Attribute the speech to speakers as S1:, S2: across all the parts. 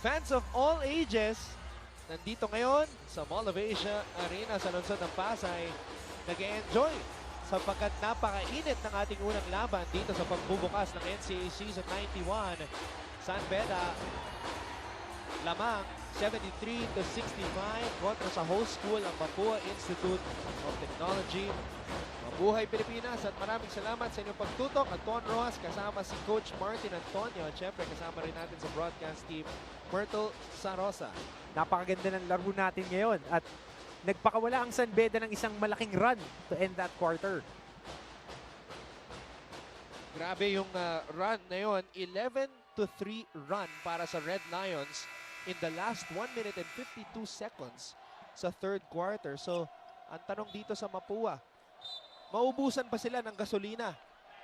S1: Fans of all ages, nandito ngayon sa Mall of Asia Arena sa lungsod ng Pasay, nag-enjoy sapagkat napakainit ng ating unang laban dito sa pagbubukas ng NCAA Season 91. San Beda, lamang 73-65 kontra sa host school ang Mapua Institute of Technology. Mabuhay Pilipinas at maraming salamat sa inyong pagtutok. Anton Rojas kasama si Coach Martin Antonio at syempre kasama rin natin sa broadcast team Myrtle Sarosa.
S2: Napakaganda ng laro natin ngayon at nagpakawala ang San Beda ng isang malaking run to end that quarter.
S1: Grabe yung run na yun. 11-3 run para sa Red Lions in the last 1 minute and 52 seconds sa third quarter. So, ang tanong dito sa Mapua, maubusan pa sila ng gasolina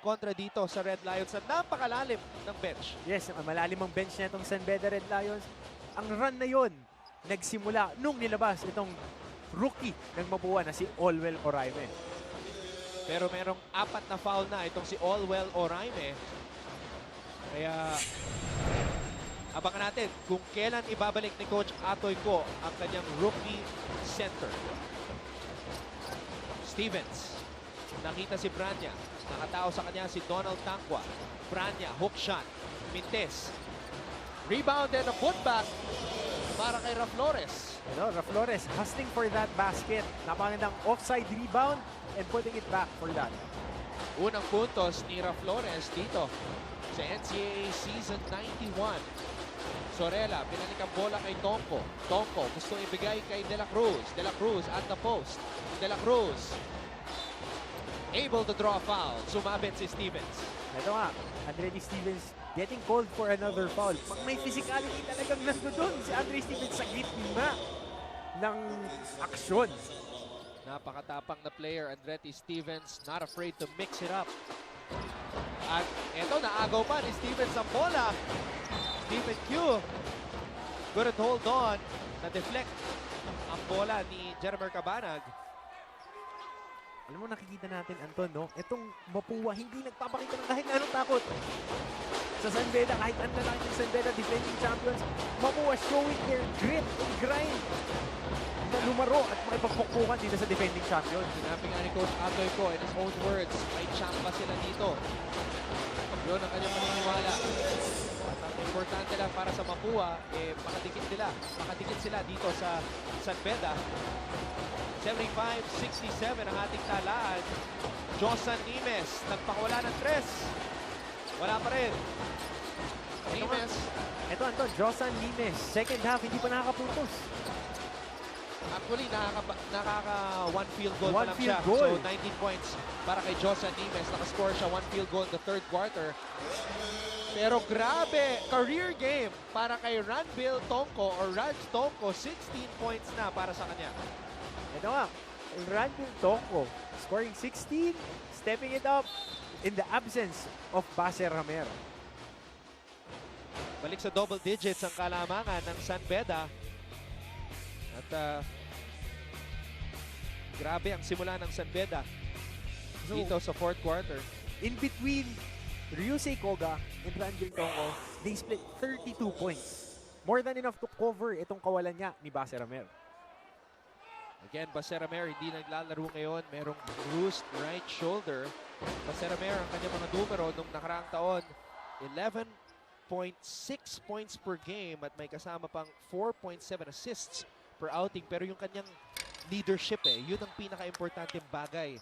S1: kontra dito sa Red Lions na napakalalim ng bench?
S2: Yes, malalim ang bench na itong San Beda Red Lions. Ang run na yon nagsimula nung nilabas itong rookie ng Mapua na si Olwell Oraime.
S1: Pero merong 4 na foul na itong si Olwell Oraime. Kaya abangan natin kung kailan ibabalik ni Coach Atoy Ko ang kanyang rookie center. Stevens. Nakita si Branya. Nakatao sa kanya si Donald Tangwa. Branya, hook shot. Mintes. Rebound and a putback para kay Raflores.
S2: Raflores hustling for that basket. Napakagandang offside rebound and putting it back for that.
S1: Unang puntos ni Raflores dito sa NCAA Season 91. Sorella, pinalik ang bola kay Tonko. Tonko gusto ibigay kay De La Cruz. De La Cruz at the post. De La Cruz able to draw a foul. Sumabit si Stevens.
S2: Ito nga, Andre Stevens getting called for another foul. Pag may physicality talagang nandoon si Andre Stevens sa gitna ng aksyon.
S1: Napakatapang na player, Andretti Stevens, not afraid to mix it up. At eto, naagaw pa ni Stevens ang bola. Stephen Q couldn't hold on. Na-deflect ang bola ni Jeremy Cabanag.
S2: Alam mo, nakikita natin, Anton, no? Itong Mapua, hindi nagpapakita ng kahit anong takot. Sa San Beda, kahit ano lang yung San Beda, defending champions, Mapua showing their grit and grind na lumaro at makipagpukpukan dito sa defending champions.
S1: Sinabi nga ni Coach Atoy Ko, in his own words, may champa sila dito. Yun ang kanyang paniniwala. At ang importante lang para sa Mapua, makadikit sila dito sa San Beda. 75-67 ang ating talaan. Josan Nimes, nagpakawala ng 3. Wala pa rin. Nimes.
S2: Ito, Anton, Josan Nimes. Second half, hindi pa nakakaputos.
S1: Actually, nakaka one field goal pa lang siya.
S2: Goal.
S1: So, 19 points para kay Josan Nimes. Nakascore siya 1 field goal in the third quarter. Pero grabe, career game para kay Ranville Tonko or Raj Tonko. 16 points na para sa kanya.
S2: Ito nga, Ranville Tonko scoring 16, stepping it up in the absence of Base Ramer.
S1: Balik sa double digits ang kalamangan ng San Beda. At grabe ang simula ng San Beda dito sa fourth quarter.
S2: In between Ryusei Koga and Ranville Tonko, they split 32 points. More than enough to cover itong kawalan niya ni Base Ramer.
S1: Again, Baseramer hindi naglalaro ngayon. Merong bruised right shoulder. Baseramer ang kanyang mga numero nung nakaraang taon. 11.6 points per game at may kasama pang 4.7 assists per outing. Pero yung kanyang leadership yun ang pinaka-importanteng bagay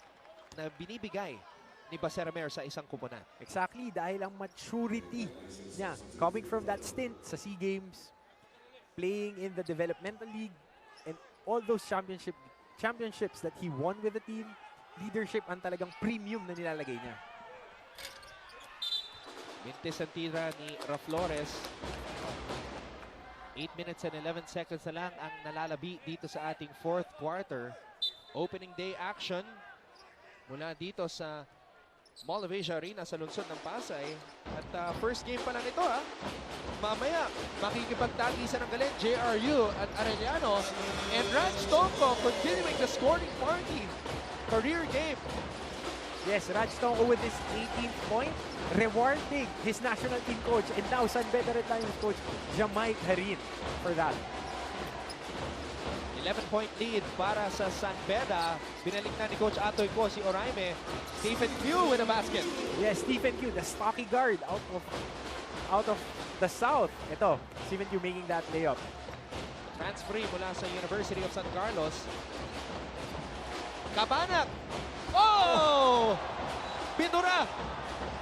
S1: na binibigay ni Baseramer sa isang kupunan.
S2: Exactly, dahil ang maturity niya coming from that stint sa SEA Games, playing in the developmental league, and all those championships that he won with the team, leadership ang talagang premium na nilalagay niya.
S1: Mintes ang tira ni Raflores. 8 minutes and 11 seconds na lang ang nalalabi dito sa ating fourth quarter. Opening day action mula dito sa Mall of Asia Arena sa lungsod ng Pasay. At first game pa lang ito Mamaya, makikipagtagisan ng galing JRU at Arellano. And Raj Tonko continuing the scoring party. Career game
S2: Yes, Raj Tonko with his 18th point, rewarding his national team coach and now San Beda Red Lions coach, Jamaic Harin, for that.
S1: 11-point lead para sa San Beda. Binalik na ni Coach Atoy ko si Oraime. Stephen Q with a basket.
S2: Yes, Stephen Q, the stocky guard out of the South. Ito, Stephen Q making that layup.
S1: Transferee mula sa University of San Carlos. Kabanak! Oh! Pinura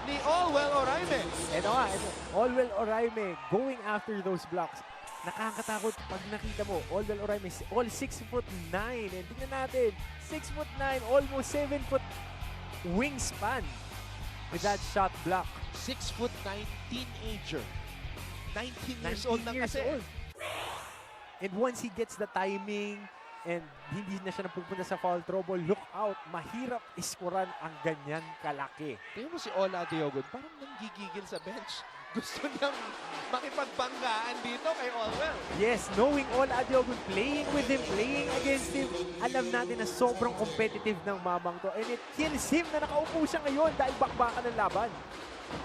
S1: ni Allwell Oraime.
S2: Ito nga, Allwell Oraime going after those blocks. Nakakatakot pag nakita mo, Allwell Oraime is all 6'9". And tingnan natin, 6'9", almost 7 foot wingspan with that shot block.
S1: 6'9" teenager. 19 years old na kasi.
S2: And once he gets the timing and hindi na siya napupunta sa foul trouble, look out, mahirap iskoran ang ganyan kalaki.
S1: Tingnan mo si Ola Diogon, parang nanggigigil sa bench. Gusto niyang makipagbanggaan dito kay Allwell.
S2: Yes, knowing Ola Diogon, playing with him, playing against him, alam natin na sobrang competitive ng mamang to. And it kills him na nakaupo siya ngayon dahil bakbakan ng laban.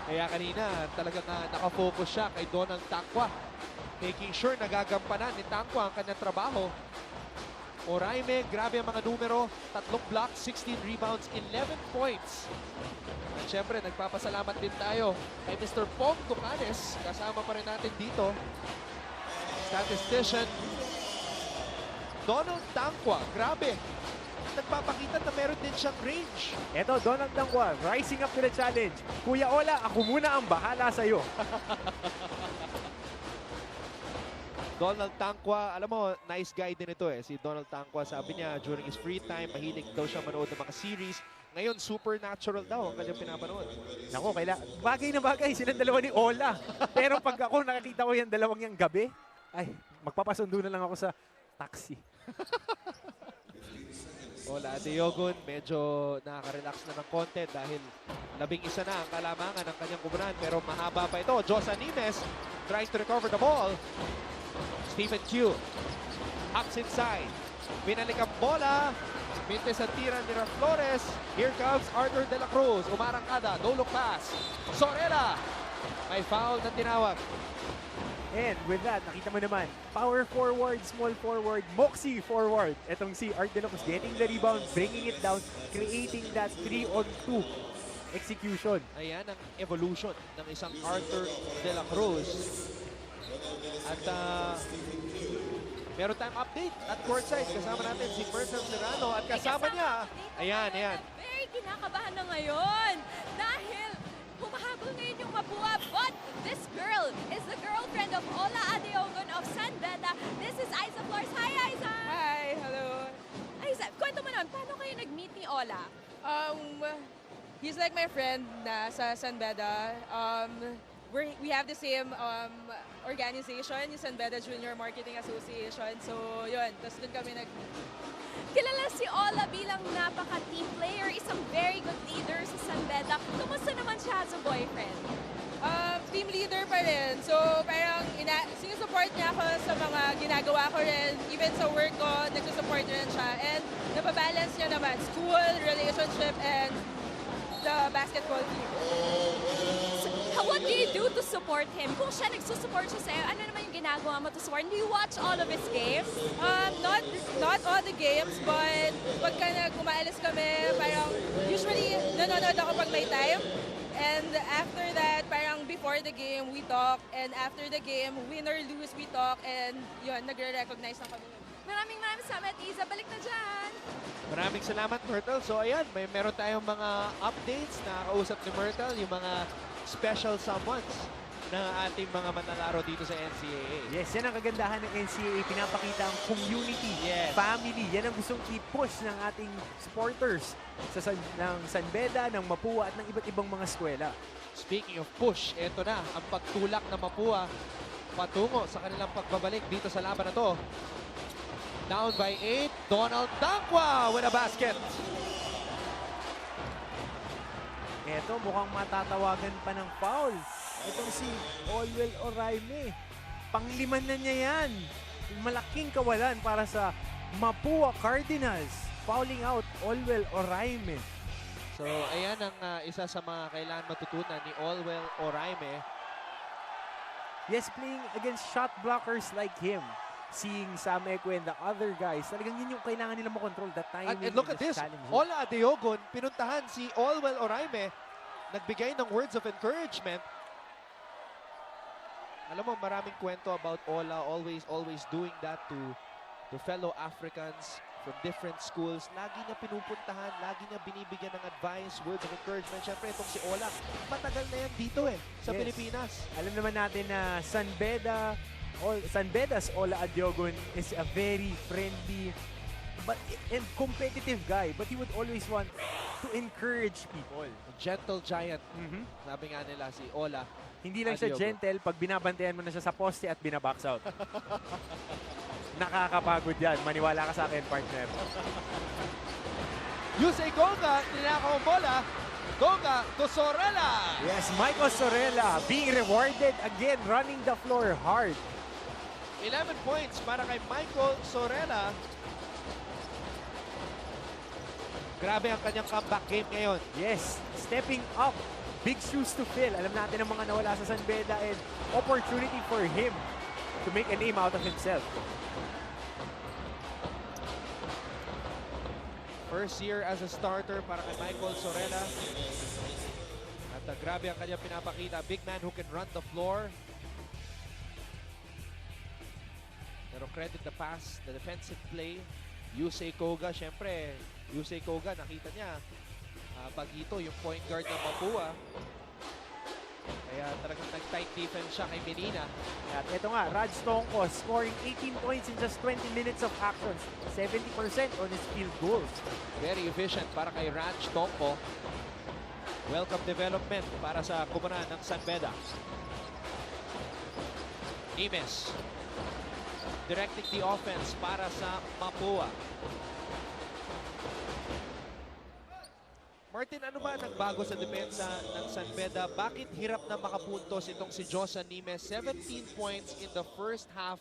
S1: Kaya kanina talagang nakafocus siya kay Donald Tangwa. Making sure nagagampanan ni Tangwa ang kanyang trabaho. Oraime, grabe ang mga numero. 3 blocks, 16 rebounds, 11 points. At syempre, nagpapasalamat din tayo kay Mr. Pong Ducanes. Kasama pa rin natin dito. Statistician Donald Tangwa, grabe. Nagpapakita na meron din siyang range.
S2: Eto, Donald Tangwa, rising up to the challenge. Kuya Ola, ako muna ang bahala sa'yo.
S1: Donald Tangwa, alam mo, nice guy din ito eh. Si Donald Tangwa, sabi niya, during his free time, mahilig daw siya manood ng mga series. Ngayon, supernatural daw ang kanyang pinapanood.
S2: Naku, bagay na bagay silang dalawa ni Ola. Pero pag ako nakakita ko yung dalawang yung gabi, ay, magpapasundo na lang ako sa taxi.
S1: Ola Diogon, medyo nakaka-relax na ng konti dahil 11 na ang kalamangan ng kanyang kubunan. Pero mahaba pa ito. Josa Nimes tries to recover the ball. Stephen Q. Hacks inside. Binalik ang bola. Mintes ang tira ni Flores. Here comes Arthur De La Cruz. Umarangkada. No look pass. Sorella. May foul na tinawag.
S2: And with that, nakita mo naman, power forward, small forward, Moxie forward. Etong si Art De La Cruz getting the rebound, bringing it down, creating that 3-on-2 execution.
S1: Ayan ang evolution ng isang Arthur De La Cruz. At meron tayong update at courtside. Kasama natin si Bertrand Serrano at kasama niya. Ayan, ayan.
S3: Very kinakabahan na ngayon dahil humahabol ngayon yung Mapua. But this girl is the girlfriend of Ola Adeogon of San Beda. This is Aiza Flores. Hi, Aiza!
S4: Hi, hello.
S3: Aiza, kwento mo nun, paano kayo nag-meet ni Ola?
S4: He's like my friend na sa San Beda. We have the same organization, yung San Beda Junior Marketing Association. So, yun. Tapos dun kami
S3: Kilala si Ola bilang napaka-team player, isang very good leader sa San Beda. Kumusta naman siya as a boyfriend?
S4: team leader pa rin. So, parang sinusupport niya ako sa mga ginagawa ko rin. Even sa work ko, nagsusupport rin siya. And nababalance niya naman school, relationship, and the basketball team.
S3: So, what do you do to support him? Kung siya nagsusupport siya sa'yo, ano naman yung ginagawa mo to support? Do you watch all of his games?
S4: Not all the games, but pagka umaalis kami, parang usually nanonood ako pag may time. And after that, parang before the game, we talk. And after the game, win or lose, we talk. And yun, nagre-recognize na kami.
S3: Maraming salamat, Iza. Balik na dyan.
S1: Maraming salamat, Myrtle. So ayan, meron tayong mga updates na kausap ni Myrtle, yung mga special someones ng ating mga manlalaro dito sa NCAA.
S2: Yes, yan ang kagandahan ng NCAA. Pinapakita ang community,
S1: Yes.
S2: family. Yan ang gustong i-push ng ating supporters ng San Beda, ng Mapua at ng iba't ibang mga eskwela.
S1: Speaking of push, eto na ang pagtulak ng Mapua patungo sa kanilang pagbabalik dito sa laban na to. Down by 8, Donald Tangwa with a basket.
S2: Eto, mukhang matatawagan pa ng foul. Itong si Allwell Oraime. Pangliman na niya yan. Malaking kawalan para sa Mapua Cardinals. Fouling out Allwell Oraime.
S1: So, ayan ang isa sa mga kailangan matutunan ni Olwell Oraime.
S2: Yes, playing against shot blockers like him. Seeing Sam Ekwe and the other guys, talagang yun yung kailangan nila makontrol. The timing
S1: And look at
S2: is
S1: this.
S2: challenging.
S1: Ola Adeogun, pinuntahan si Olwell Oraime. Nagbigay ng words of encouragement. Alam mo, maraming kwento about Ola. Always doing that to fellow Africans from different schools. Lagi niya pinupuntahan, lagi niya binibigyan ng advice, words of encouragement. Siyempre, itong si Ola, matagal na yan dito sa
S2: Yes.
S1: Pilipinas.
S2: Alam naman natin na San Beda's Ola Adeogun is a very friendly and competitive guy, but he would always want to encourage people.
S1: A gentle giant, sabi nga nila si Ola.
S2: Hindi lang siya
S1: Adeogun.
S2: gentle pag binabantayan mo na siya sa poste at binabox out. Nakakapagod yan. Maniwala ka sa akin, partner.
S1: Yusei Goga, tinakaw ang bola. Goga to Sorella.
S2: Yes, Michael Sorella being rewarded again, running the floor hard.
S1: 11 points para kay Michael Sorella. Grabe ang kanyang comeback game ngayon.
S2: Yes, stepping up. Big shoes to fill. Alam natin ang mga nawala sa San Beda and opportunity for him to make a name out of himself.
S1: First year as a starter para kay Michael Sorella. At grabe ang kanyang pinapakita. Big man who can run the floor. Pero credit the pass, the defensive play. Yusei Koga, syempre, Yusei Koga, nakita niya Bagito, yung point guard ng Mapua. Kaya talagang nag-tight defense siya kay Menina.
S2: At ito nga, Raj Tongko scoring 18 points in just 20 minutes of action. 70% on his field goals.
S1: Very efficient para kay Raj Tongko. Welcome development para sa kumanan ng San Beda. Nimes directing the offense para sa Mapua. Martin, ano ba nagbago sa depensa ng San Beda? Bakit hirap na makapuntos itong si Josan Nimes? 17 points in the first half,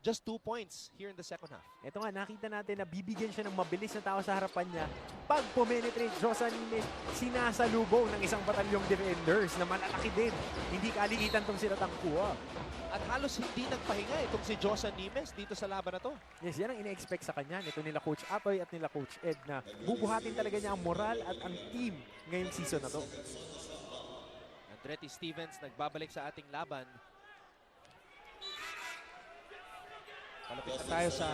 S1: just 2 points here in the second half.
S2: Ito nga, nakita natin na bibigyan siya ng mabilis na tao sa harapan niya. Pag pumenetrate, Josan Nimes, sinasalubong ng isang batalyong defenders na malalaki din. Hindi kaliitan tong sila tangkuha.
S1: At halos hindi nagpahinga itong si Josan Nimes dito sa laban na to.
S2: Yes, yan ang ina-expect sa kanya. Ito nila Coach Atoy at nila Coach Ed na bubuhatin talaga niya ang moral at ang team ngayong season na to.
S1: Andretti Stevens nagbabalik sa ating laban. Palapit na tayo sa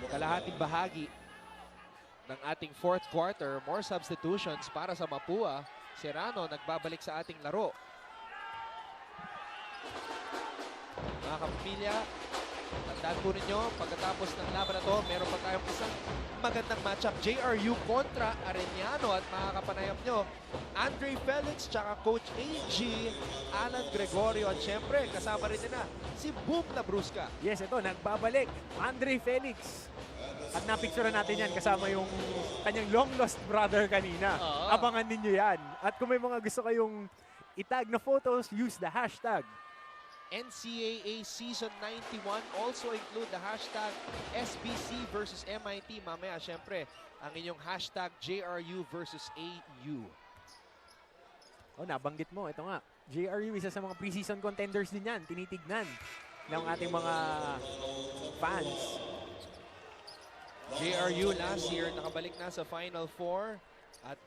S1: kalahating bahagi ng ating fourth quarter. More substitutions para sa Mapua. Serrano nagbabalik sa ating laro. Mga kapamilya, tandaan po ninyo, pagkatapos ng laban na to, meron pa tayong isang magandang matchup. JRU kontra Arellano at makakapanayam nyo, Andre Felix tsaka Coach AG, Alan Gregorio at syempre kasama rin nila si Boom Labrusca.
S2: Yes, ito, nagbabalik, Andre Felix. At napicturean natin yan kasama yung kanyang long lost brother kanina. Abangan ninyo yan. At kung may mga gusto kayong itag na photos, use the hashtag
S1: NCAA Season 91. Also include the hashtag SBC versus MIT. Mamaya, syempre, ang inyong hashtag JRU versus AU.
S2: Oh, nabanggit mo. Ito nga, JRU, isa sa mga preseason contenders din yan. Tinitignan ng ating mga fans.
S1: JRU last year, nakabalik na sa Final Four. At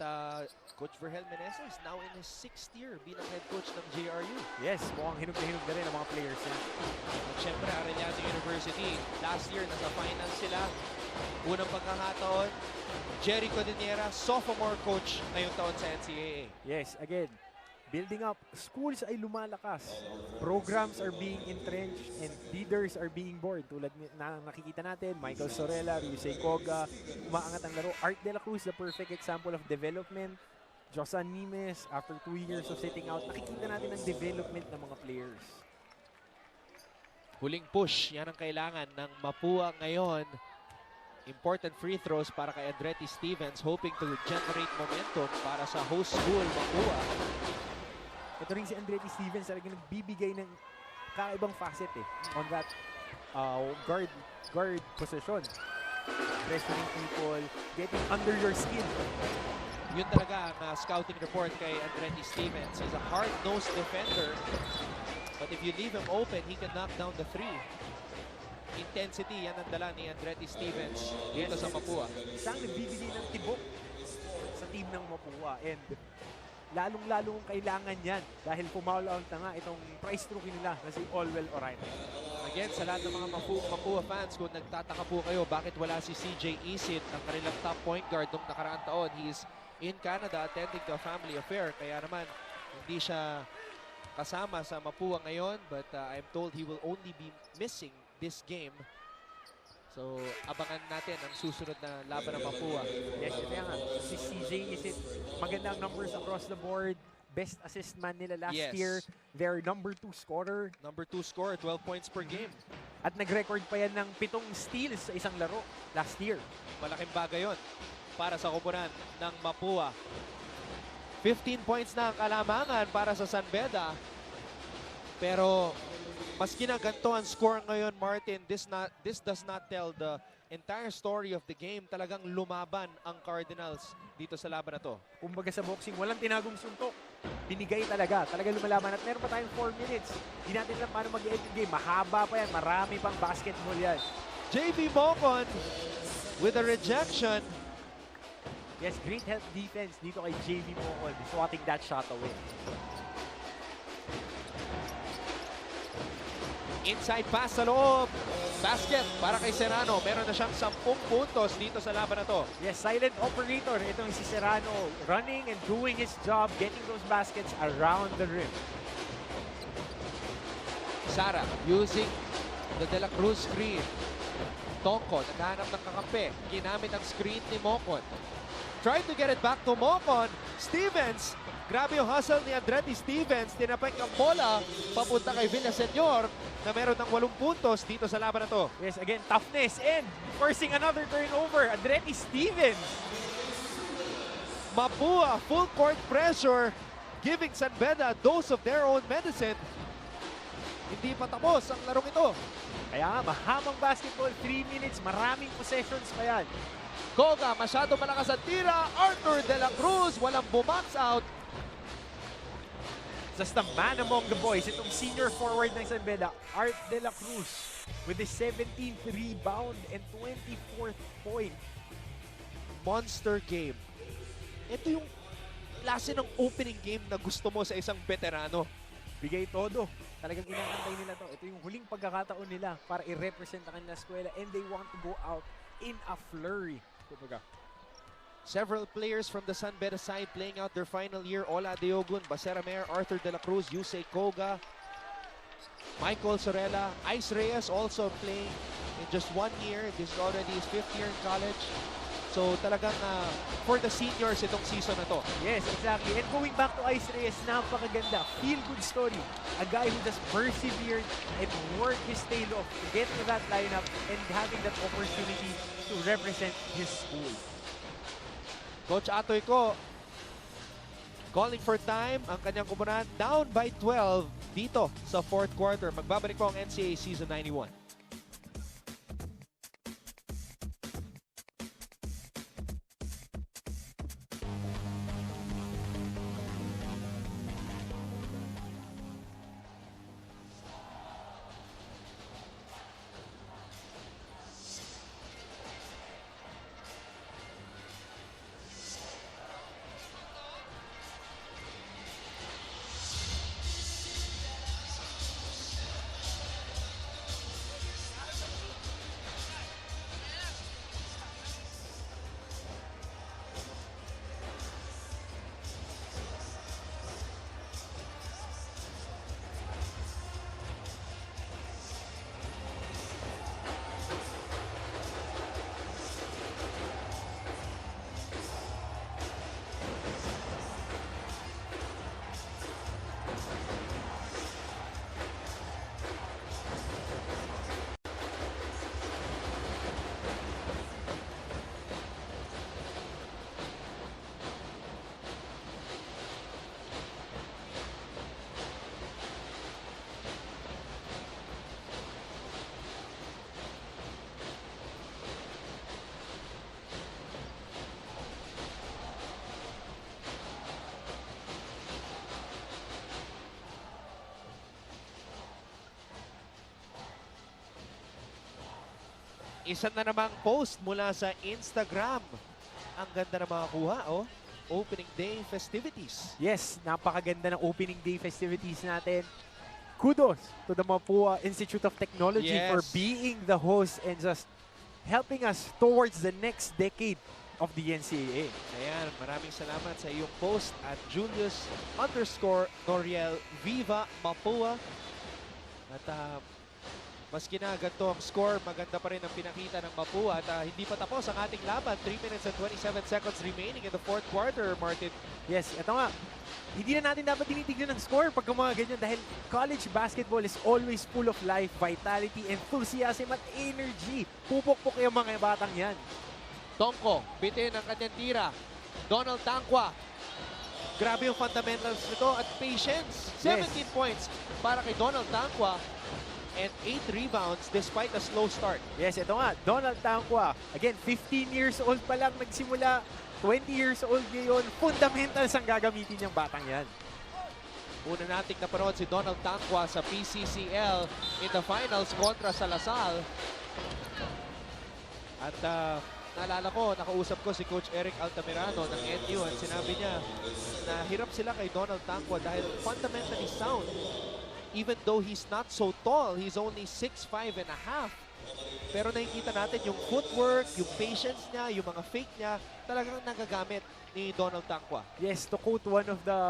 S1: Coach Vergel Meneses now in his 6th year bilang head coach ng JRU.
S2: Yes, mukhang hinog na rin ang mga players niya.
S1: At syempre, Arellano University, last year nasa final sila. Unang pagkakataon, Jerry Codinera, sophomore coach ngayong taon sa NCAA.
S2: Yes, again, building up. Schools ay lumalakas. Programs are being entrenched and leaders are being born. Tulad na nakikita natin, Michael Sorella, Yusei Koga, umaangat ang laro. Art de la Cruz, the perfect example of development. Josan Nimes, after 2 years of sitting out, nakikita natin ang development ng mga players.
S1: Huling push, yan ang kailangan ng Mapua ngayon. Important free throws para kay Andretti Stevens, hoping to generate momentum para sa host school, Mapua.
S2: Ito rin si Andretti Stevens talagang nagbibigay ng kakaibang facet on that guard position. Pressuring people, getting under your skin.
S1: Yun talaga ang scouting report kay Andretti Stevens. He's a hard-nosed defender. But if you leave him open, he can knock down the three. Intensity, yan ang dala ni Andretti Stevens dito sa Mapua.
S2: Siyang nagbibigay ng tibok sa team ng Mapua. And lalong-lalong kailangan yan dahil pumaul out na nga itong prize rookie nila na si Olwell O'Reilly.
S1: Again, sa lahat ng mga Mapua fans, kung nagtataka po kayo bakit wala si CJ Isit, ang kanilang top point guard nung nakaraang taon, he's in Canada attending to a family affair. Kaya naman, hindi siya kasama sa Mapua ngayon, but I'm told he will only be missing this game. So, abangan natin ang susunod na laban ng Mapua.
S2: Yes, ito nga. Si CJ Isit, magandang numbers across the board. Best assist man nila last year. Their number 2 scorer.
S1: Number 2 scorer, 12 points per game.
S2: At nag-record pa yan ng 7 steals sa isang laro last year.
S1: Malaking bagay yon para sa koponan ng Mapua. 15 points na ang kalamangan para sa San Beda. Pero maski na ganito ang score ngayon, Martin, this does not tell the entire story of the game. Talagang lumaban ang Cardinals dito sa laban na to.
S2: Kumbaga sa boxing, walang tinagong suntok. Binigay talaga. Talagang lumalaban. At meron pa tayong 4 minutes. Hindi natin alam paano mag-end yung game. Mahaba pa yan. Marami pang basketball yan.
S1: JV Mocon with a rejection.
S2: Yes, great help defense dito kay JV Mocon. Swatting that shot away.
S1: Inside pass sa loob. Basket para kay Serrano. Meron na siyang 10 puntos dito sa laban na to.
S2: Yes, silent operator. Itong si Serrano running and doing his job, getting those baskets around the rim.
S1: Sara using the De La Cruz screen. Tongko naghahanap ng kakampi. Ginamit ang screen ni Mocon. Tried to get it back to Mocon. Stevens. Grabe yung hustle ni Andretti Stevens. Tinapay ang bola papunta kay Villaseñor na meron ng 8 puntos dito sa laban na to.
S2: Yes, again, toughness and forcing another turnover. Andretti Stevens.
S1: Mapua, full court pressure, giving San Beda a dose of their own medicine. Hindi pa tapos ang larong ito.
S2: Kaya nga, mahamang basketball, 3 minutes, maraming possessions pa yan.
S1: Koga, masyado malakas ang tira. Arthur De La Cruz, walang bumax out.
S2: Just the man among the boys, itong senior forward ng San Beda, Art De La Cruz, with his 17th rebound and 24th point.
S1: Monster game. Ito yung klase ng opening game na gusto mo sa isang veterano.
S2: Bigay todo. Talagang inaantay nila to. Ito yung huling pagkakataon nila para i-represent ang kanilang eskwela and they want to go out in a flurry. Kumbaga.
S1: Several players from the San Beda side playing out their final year. Ola Diogun, Basera Mayor, Arthur De La Cruz, Yusei Koga, Michael Sorella, Ice Reyes also playing in just 1 year. This is already his 5th year in college. So talagang for the seniors itong season na to.
S2: Yes, exactly. And going back to Ice Reyes, napakaganda. Feel-good story. A guy who just persevered and worked his tail off to get to that lineup and having that opportunity to represent his school.
S1: Coach Atoy ko, calling for time ang kanyang koponan, down by 12 dito sa 4th quarter. Magbabalik po ang NCAA Season 91. Isa na namang post mula sa Instagram. Ang ganda na mga kuha, oh. Opening day festivities.
S2: Yes, napakaganda ng opening day festivities natin. Kudos to the Mapua Institute of Technology for
S1: Yes.
S2: being the host and just helping us towards the next decade of the NCAA.
S1: Ayan, maraming salamat sa iyong post at Julius_Noriel Viva Mapua. At maski na ganito ang score, maganda pa rin ang pinakita ng Mapua. At hindi pa tapos ang ating laban. 3 minutes and 27 seconds remaining in the fourth quarter, Martin.
S2: Yes, ito nga. Hindi na natin dapat tinitignan ng score pag mga ganyan dahil college basketball is always full of life, vitality, enthusiasm at energy. Pupok-pok yung mga batang yan.
S1: Tongko, bitin ang kanyang tira. Donald Tangwa. Grabe yung fundamentals nito at patience. 17 points para kay Donald Tangwa and 8 rebounds despite a slow start.
S2: Yes, ito nga. Donald Tangwa. Again, 15 years old pa lang nagsimula. 20 years old ngayon. Fundamentals ang gagamitin niyang batang yan.
S1: Una nating napanood si Donald Tangwa sa PCCL in the finals kontra sa Lasal. At naalala ko, nakausap ko si Coach Eric Altamirano ng NU at sinabi niya na hirap sila kay Donald Tangwa dahil fundamentally sound. Even though he's not so tall, he's only 6'5 and a half. Pero nakikita natin yung footwork, yung patience niya, yung mga fake niya, talagang nagagamit ni Donald Tangwa.
S2: Yes, to quote one of the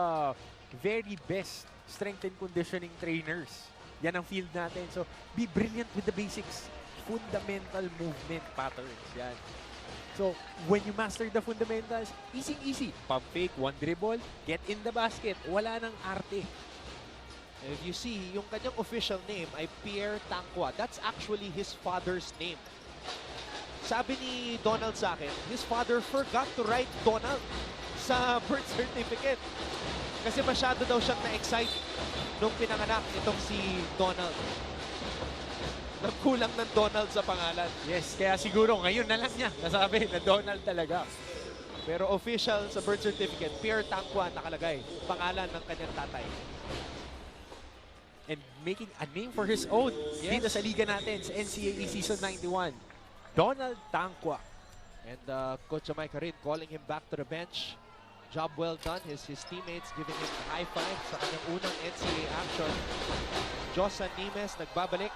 S2: very best strength and conditioning trainers. Yan ang field natin. So, be brilliant with the basics. Fundamental movement patterns. Yan. So, when you master the fundamentals, easy. Pump fake, one dribble, get in the basket. Wala nang arte.
S1: If you see, yung kanyang official name ay Pierre Tangwa. That's actually his father's name. Sabi ni Donald sa akin, his father forgot to write Donald sa birth certificate. Kasi masyado daw siyang na-excite nung pinanganak itong si Donald. Nagkulang ng Donald sa pangalan.
S2: Yes, kaya siguro ngayon na lang niya nasabi na Donald talaga.
S1: Pero official sa birth certificate, Pierre Tangwa nakalagay. Pangalan ng kanyang tatay.
S2: And making a name for his own dito sa liga natin sa NCAA Season 91. Donald Tangwa.
S1: And Coach Jamaica rin calling him back to the bench. Job well done. His teammates giving him a high five sa kanyang unang NCAA action. Josan Nimes nagbabalik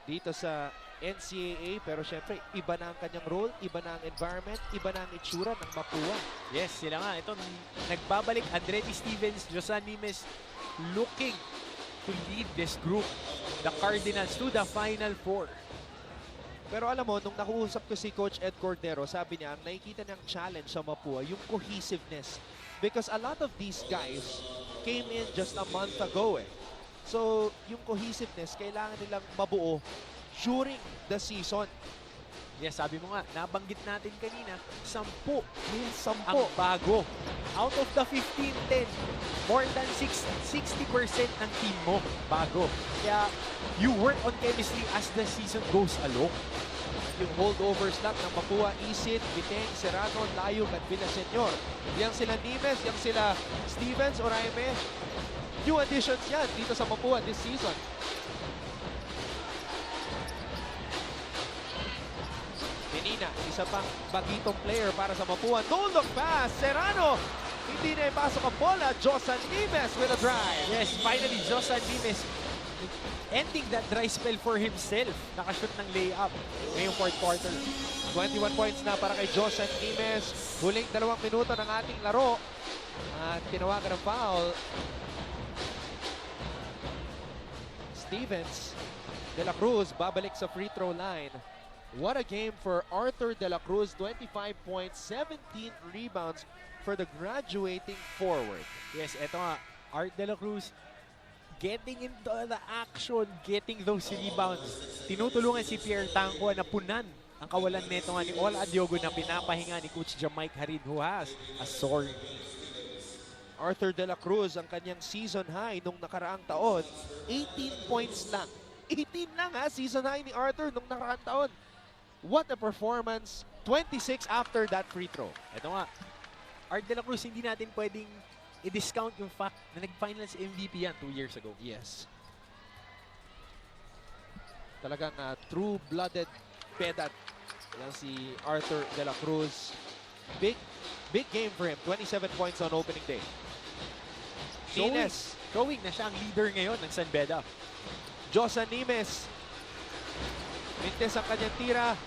S1: dito sa NCAA. Pero syempre, iba na ang kanyang role, iba na ang environment, iba na ang itsura ng Mapua.
S2: Yes, sila nga. Ito, nagbabalik Andretti Stevens, Josan Nimes, looking to lead this group, the Cardinals, to the Final Four.
S1: Pero alam mo, nung nakuusap ko si Coach Ed Cordero, sabi niya, ang nakikita niyang challenge sa Mapua, yung cohesiveness. Because a lot of these guys came in just a month ago eh. So, yung cohesiveness, kailangan nilang mabuo during the season.
S2: Yes, sabi mo nga, nabanggit natin kanina, 10
S1: 10.
S2: ang bago. Out of the 15, 10. More than 60% ng team mo bago. Kaya, you work on chemistry as the season goes along.
S1: Yung holdovers lang ng Mapua, Isid, Biteng, Serrano, Layog at Villaseñor. Yang sila Nimes, yang sila Stevens, Oraime. New additions yan dito sa Mapua this season. Menina, isa pang bagitong player para sa Mapua. No look pass, Serrano. Hindi na ipasok ang bola. Josan Nimes with a drive.
S2: Yes, finally, Josan Nimes ending that dry spell for himself. Nakashoot ng layup ngayong fourth quarter.
S1: 21 points na para kay Josan Nimes. Huling 2 minuto ng ating laro. At tinawagan ng foul. Stevens, De La Cruz babalik sa free throw line. What a game for Arthur De La Cruz. 25 points, 17 rebounds for the graduating forward.
S2: Yes, eto nga. Art De La Cruz getting into the action, getting those rebounds. Tinutulungan si Pierre Tangwa na punan ang kawalan neto nga ni Ola Adiogo na pinapahinga ni Coach Jamaica Harid who has a sword.
S1: Arthur De La Cruz ang kanyang season high nung nakaraang taon. 18 points lang. 18 lang ha, season high ni Arthur nung nakaraang taon. What a performance. 26 after that free throw.
S2: Ito nga, Art De La Cruz, hindi natin pwedeng i-discount yung fact na nag-finals MVP yan 2 years ago.
S1: Yes. Talagang true-blooded Beda. Yan si Arthur de la Cruz. Big game for him. 27 points on opening day. Nines.
S2: Showing na siya ang leader ngayon ng San Beda.
S1: Josa Nimes. Mintes ang kanyang tira.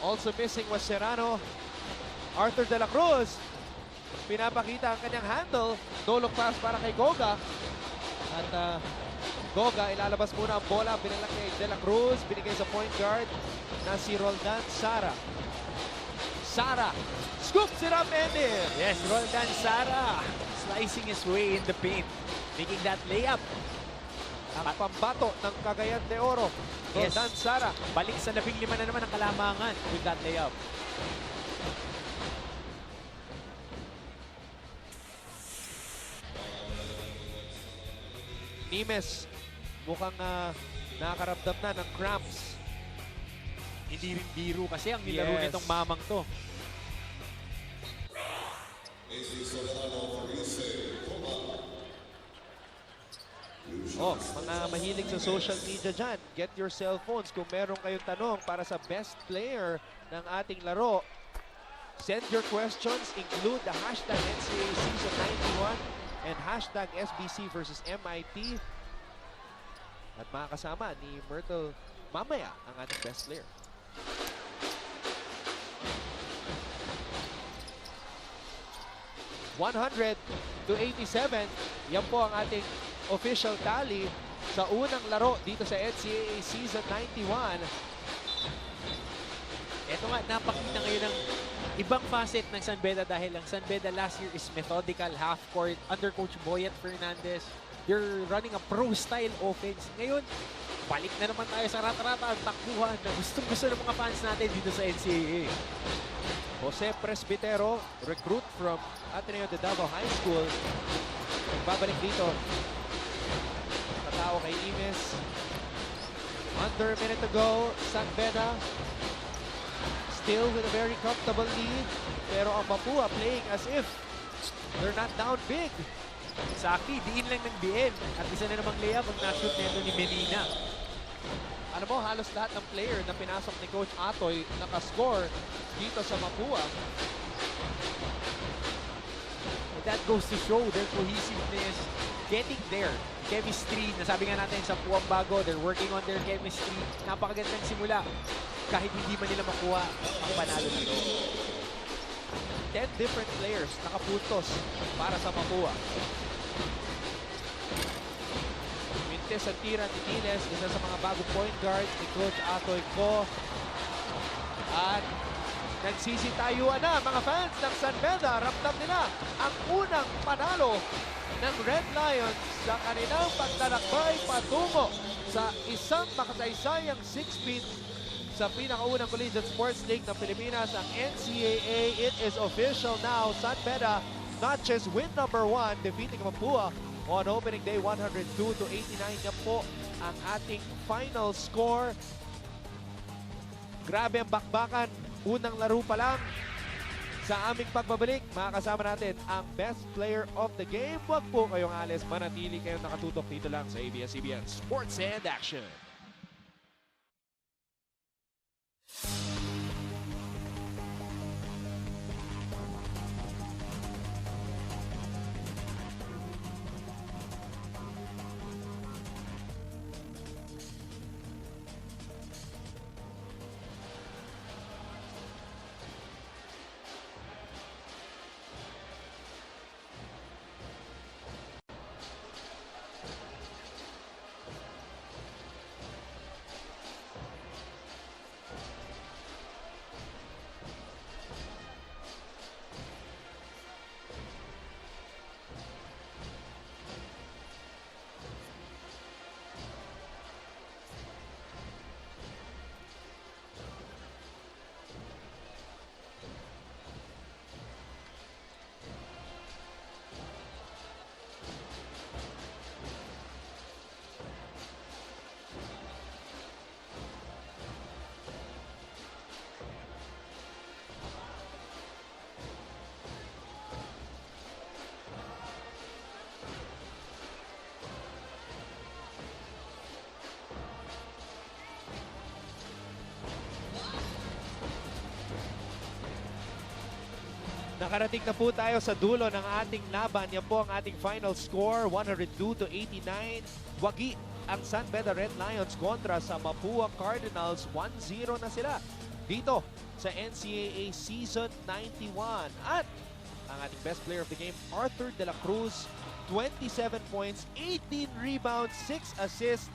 S1: Also missing was Serrano. Arthur de la Cruz. Pinapakita ang kanyang handle. Dolok pass para kay Goga. At Goga, ilalabas muna ang bola. Binalak kay de la Cruz. Binigay sa point guard na si Roldan Sara. Sara. Scoops it up and in.
S2: Yes, Roldan Sara slicing his way in the paint, making that layup.
S1: Ang pambato ng Cagayan de Oro. Roldan Sara.
S2: Balik sa 15 na naman ang kalamangan with that layup.
S1: Nimes, mukhang nakaramdam na ng cramps.
S2: Hindi rin biro kasi ang nilaro nitong mamang to.
S1: Oh, mga mahilig sa social media dyan, get your cell phones. Kung meron kayong tanong para sa best player ng ating laro, send your questions, include the hashtag NCAA Season 91 and hashtag SBC versus MIT. At makakasama ni Myrtle mamaya ang ating best player. $100-87. Yan po ang ating official tally sa unang laro dito sa NCAA Season 91.
S2: Ito nga, napakita ngayon ng ibang facet ng San Beda dahil ang San Beda last year is methodical, half-court, under Coach Boyet Fernandez. They're running a pro-style offense. Ngayon, balik na naman tayo sa rata-rata ang takbuhan na gustong-gusto ng mga fans natin dito sa NCAA.
S1: Jose Presbitero, recruit from Ateneo de Davao High School. Babalik dito. Katao kay Imes. Under a minute to go, San Beda still with a very comfortable lead. Pero ang Mapua playing as if they're not down big.
S2: Exactly, diin lang ng diin. At isa na namang layup ang na-shoot nito ni Menina.
S1: Ano mo, halos lahat ng player na pinasok ni Coach Atoy nakascore dito sa Mapua.
S2: And that goes to show their cohesiveness, getting there. Chemistry, nasabi nga natin sa Puang Bago, they're working on their chemistry. Napakagandang simula. Kahit hindi man nila makuha ang panalo nito.
S1: 10 different players nakapuntos para sa Mapua. Mintes ang tira ni Nines, isa sa mga bagong point guards ni Coach Atoy Ko. At nagsisitayuan na mga fans ng San Beda. Ramdam nila ang unang panalo ng Red Lions sa kanilang paglalakbay patungo sa isang makasaysayang 6-peat sa pinakaunang Collegiate Sports League ng Pilipinas, ang NCAA. It is official now. San Beda notches win number 1, defeating Mapua on opening day 102-89. Yan po ang ating final score. Grabe ang bakbakan. Unang laro pa lang. Sa aming pagbabalik, makakasama natin ang best player of the game. Huwag po kayong alis. Manatili kayong nakatutok dito lang sa ABS-CBN Sports and Action. Nakarating na po tayo sa dulo ng ating laban. Yan po ang ating final score, 102-89. Wagi ang San Beda Red Lions kontra sa Mapua Cardinals. 1-0 na sila dito sa NCAA Season 91. At ang ating best player of the game, Arthur De La Cruz, 27 points, 18 rebounds, 6 assists.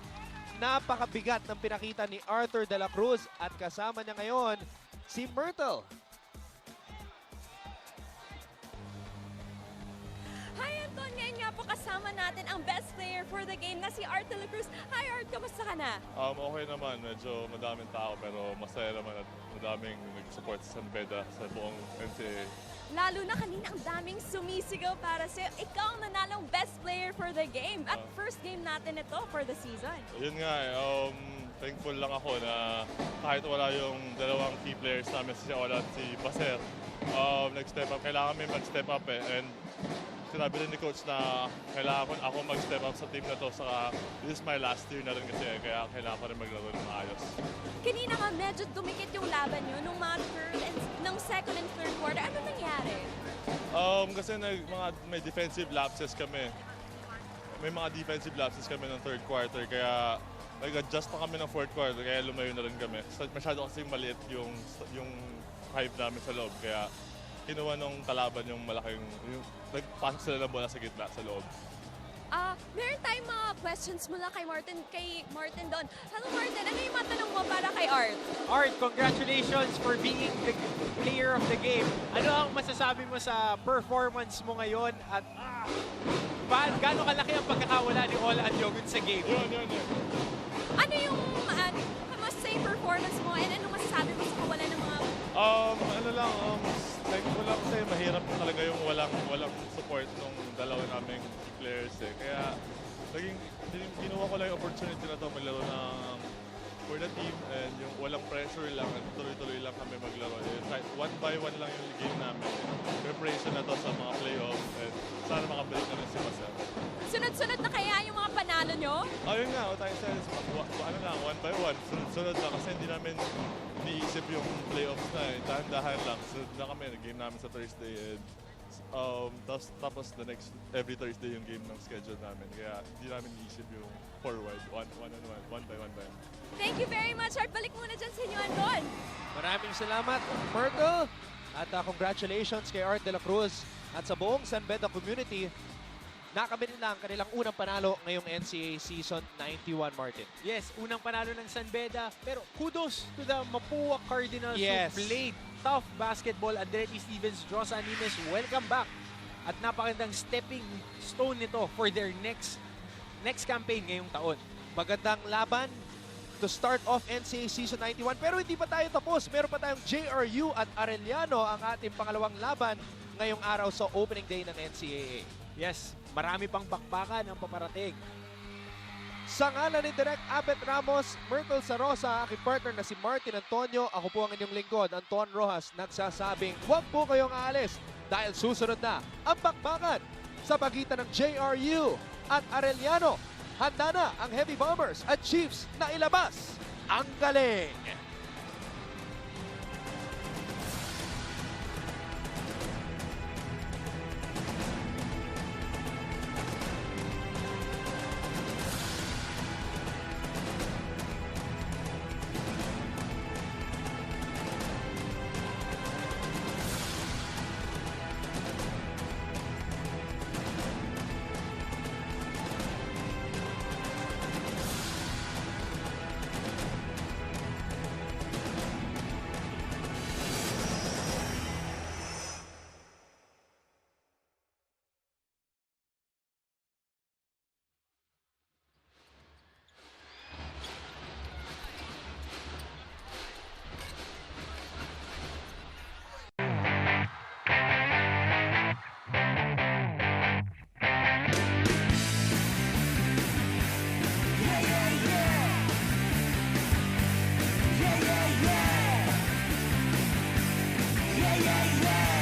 S1: Napakabigat ng pinakita ni Arthur De La Cruz at kasama niya ngayon si Myrtle.
S3: Hi, Anton! Ngayon nga po kasama natin ang best player for the game na si Art De La Cruz. Hi, Art! Kamusta ka na?
S5: Okay naman. Medyo madaming tao pero masaya naman at madaming nag-support sa San Beda sa buong NCAA.
S3: Lalo na kanina ang daming sumisigaw para sa'yo. Ikaw ang nanalong best player for the game. At first game natin ito for the season.
S5: Yun nga thankful lang ako na kahit wala yung dalawang key players namin, si Ola at si Baser, nag-step up. Kailangan kami mag-step up and sinabi rin ni Coach na kailangan ako mag-step up sa team na to. Saka this is my last year na rin kasi kaya kailangan ko rin maglaro ng maayos.
S3: Kanina nga medyo dumikit yung laban nyo nung mga ng second and third quarter. Ano nangyari?
S5: Kasi may defensive lapses kami. May mga defensive lapses kami ng third quarter kaya nag-adjust pa kami ng fourth quarter kaya lumayo na rin kami. Masyado kasi maliit yung hype namin sa loob kaya kinuha nung kalaban yung malaking, nagpasok sila ng bola sa gitna sa loob.
S3: Meron tayong mga questions mula kay Martin doon. Hello Martin, ano yung matanong mo para kay Art?
S2: Art, congratulations for being the player of the game. Ano ang masasabi mo sa performance mo ngayon at gaano kalaki ang pagkakawala ni Ola at Yogun sa game?
S5: Yun.
S3: Ano yung, kamusta yung performance mo and ano masasabi mo sa kawalan ng mga...
S5: Thankful lang kasi mahirap talaga yung walang support ng dalawa naming players eh. Kaya ginawa ko lang yung opportunity na to maglaro ng for the team and yung walang pressure lang at tuloy-tuloy lang kami maglaro. Kahit one by one lang yung game namin. Preparation na to sa mga playoffs and sana makabalik na rin si Marcel.
S3: Sunod-sunod na kaya yung mga panalo nyo?
S5: Yun nga, tayo sa one by one. Sunod na kasi hindi namin iniisip yung playoffs na eh. Dahan-dahan lang. Sunod na kami, game namin sa Thursday and tapos every Thursday yung game ng schedule namin. Kaya hindi namin iniisip yung forward, one by one.
S3: Thank you very much, Art. Balik muna dyan sa inyo, Anton.
S1: Maraming salamat, Myrtle. At congratulations kay Art De La Cruz at sa buong San Beda community. Nakamit nila ang kanilang unang panalo ngayong NCAA Season 91, Martin.
S2: Yes, unang panalo ng San Beda. Pero kudos to the Mapua Cardinals
S1: Yes.
S2: who played tough basketball. Andretti Stevens, Josa Animes, welcome back. At napakandang stepping stone nito for their next campaign ngayong taon.
S1: Magandang laban to start off NCAA Season 91. Pero hindi pa tayo tapos. Meron pa tayong JRU at Arellano ang ating pangalawang laban ngayong araw sa opening day ng NCAA.
S2: Yes, marami pang bakbakan ang paparating.
S1: Sa ngalan ni Direk Abet Ramos, Myrtle Sarosa, aking partner na si Martin Antonio, ako po ang inyong lingkod, Anton Rojas, nagsasabing huwag po kayong aalis dahil susunod na ang bakbakan sa pagitan ng JRU at Arellano. Handa na ang Heavy Bombers at Chiefs na ilabas ang galing.
S6: Yeah, yeah, yeah.